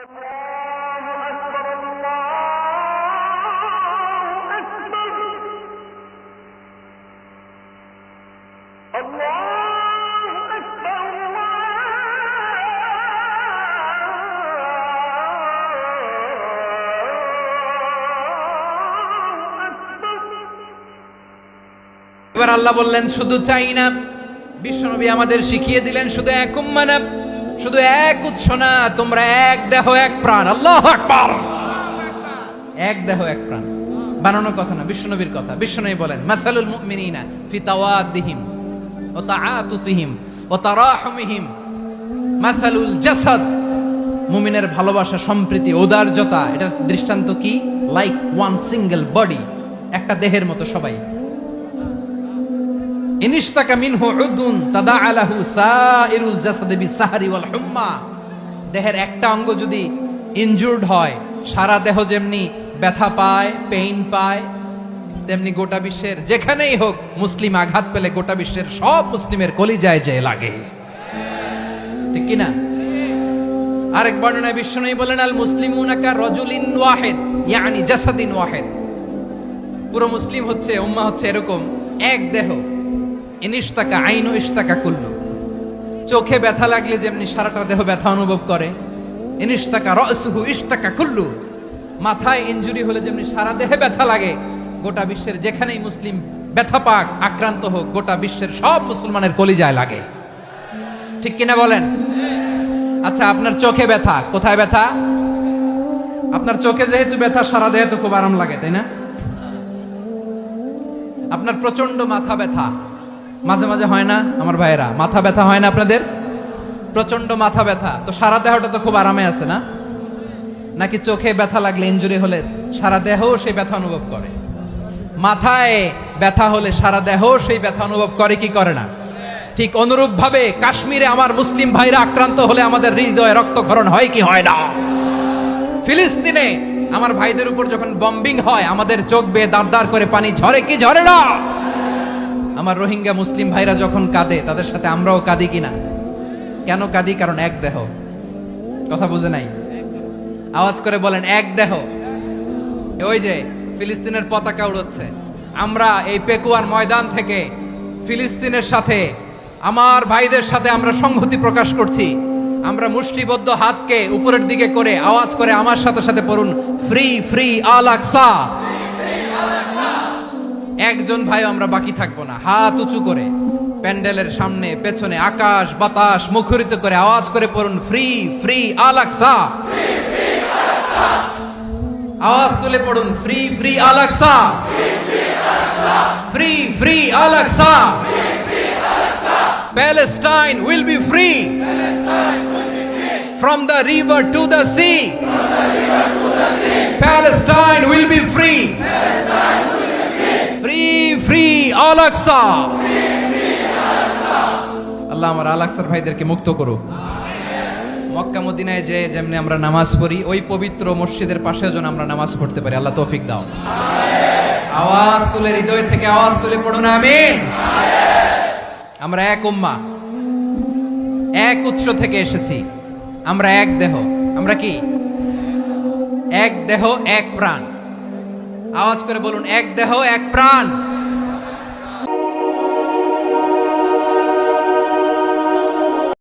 এবার আল্লাহ বললেন শুধু চাই না, বিশ্বনবী আমাদের শিখিয়ে দিলেন শুধু এক উম্মাহ না, শুধু এক উৎস না, তোমরা এক দেহ এক প্রাণ। আল্লাহু আকবার। এক দেহ এক প্রাণ বানানোর কথা না, বিশ্বনবীর কথা। বিশ্বনবী বলেন মাসালুল মুমিনিনা ফি তাওয়াদ্দিহিম ওয়া তাআতুফিহিম ওয়া তারাহুমিহিম মাসালুল জাসাদ। মুমিনের ভালোবাসা, সম্প্রীতি, ঔদার্যতা, এটার দৃষ্টান্ত কি? লাইক ওয়ান সিঙ্গেল বডি, একটা দেহের মতো সবাই। ইনিশতাকা মিনহু উদুন তাদাআ লাহু সাইরুল জাসাদি বিসাহরি ওয়াল হুম্মা। দেহের একটা অঙ্গ যদি ইনজুরড হয়, সারা দেহ যেমনি ব্যথা পায়, পেইন পায়, তেমনি গোটা বিশ্বের যেখানেই হোক মুসলিম আঘাত পেলে গোটা বিশ্বের সব মুসলিমের কলিজায় যে লাগে, ঠিক কি না? আরেক বর্ণনায় বিশ্বনবী বলেন আল মুসলিমুনা কা রাজুলিন ওয়াহিদ ইয়ানি জাসাদিন ওয়াহিদ। পুরো মুসলিম হচ্ছে, উম্মাহ হচ্ছে এরকম এক দেহ। ইনিশতাকা আইনু ইশতাকা কুল্লু। চোখে ব্যথা লাগলে যেমনি সারাটা দেহ ব্যথা অনুভব করে, ইনিশতাকা রাসুহু ইশতাকা কুল্লু। মাথায় ইনজুরি হলে যেমনি সারা দেহে ব্যথা লাগে, গোটা বিশ্বের যেখানেই মুসলিম ব্যথা পাক, আক্রান্ত হোক, গোটা বিশ্বের সব মুসলমানের কলিজায় লাগে, ঠিক কিনা বলেন? আচ্ছা, আপনার চোখে ব্যথা, কোথায় ব্যথা? আপনার চোখে যেহেতু ব্যথা, সারা দেহে তো খুব আরাম লাগে, তাই না? আপনার প্রচন্ড মাথা ব্যথা মাঝে মাঝে হয় না আমার ভাইয়েরা? মাথা ব্যথা হয় না আপনাদের? প্রচন্ড মাথা ব্যথা, তো সারা দেহটা তো খুব আরামে আছে না? নাকি চোখে ব্যথা লাগলে, ইনজুরি হলে সারা দেহ সেই ব্যথা অনুভব করে? মাথায় ব্যথা হলে সারা দেহ সেই ব্যথা অনুভব করে কি করে না? ঠিক অনুরূপ ভাবে কাশ্মীরে আমার মুসলিম ভাইরা আক্রান্ত হলে আমাদের হৃদয়ে রক্তক্ষরণ হয় কি হয় না? ফিলিস্তিনে আমার ভাইদের উপর যখন বম্বিং হয়, আমাদের চোখ বেয়ে দাঁড় দাঁড় করে পানি ঝরে কি ঝরে না? আমার রোহিঙ্গা মুসলিম ভাইরা যখন কাঁদে, তাদের সাথে আমরাও কাঁদি কিনা? কেন কাঁদি? কারণ এক দেহ। কথা বুঝে নাই? আওয়াজ করে বলেন এক দেহ। ওই যে ফিলিস্তিনের পতাকা উড়ছে, আমরা এই পেকুয়ার ময়দান থেকে ফিলিস্তিনের সাথে, আমার ভাইদের সাথে আমরা সংহতি প্রকাশ করছি। আমরা মুষ্টিবদ্ধ হাতকে উপরের দিকে করে আওয়াজ করে আমার সাথে সাথে পড়ুন, ফ্রি ফ্রি আল আকসা। একজন ভাই আমরা বাকি থাকবো না। হাত উঁচু করে প্যান্ডেলের সামনে, পেছনে, আকাশ বাতাস মুখরিত করে আওয়াজ করে পড়ুন, ফ্রি ফ্রি আল আকসা। আওয়াজ তুলে পড়ুন, free free Al Aqsa, free free Al Aqsa. Palestine will be free from the river to the sea. Palestine will be free. Free free Al-Aqsa. আল্লাহ আমার আল-আকসার ভাইদেরকে মুক্ত করুক। মক্কা মদিনায় যে যেমনি আমরা নামাজ পড়ি, ওই পবিত্র মসজিদের পাশে যেন আমরা নামাজ পড়তে পারি। আল্লাহ তৌফিক দাও। আওয়াজ তুলে, হৃদয় থেকে আওয়াজ তুলে পড়ুন আমিন। আমরা এক উম্মাহ, এক উৎস থেকে এসেছি, আমরা এক দেহ। আমরা কি? এক দেহ এক প্রাণ। আওয়াজ করে বলুন, এক দেহ এক প্রাণ।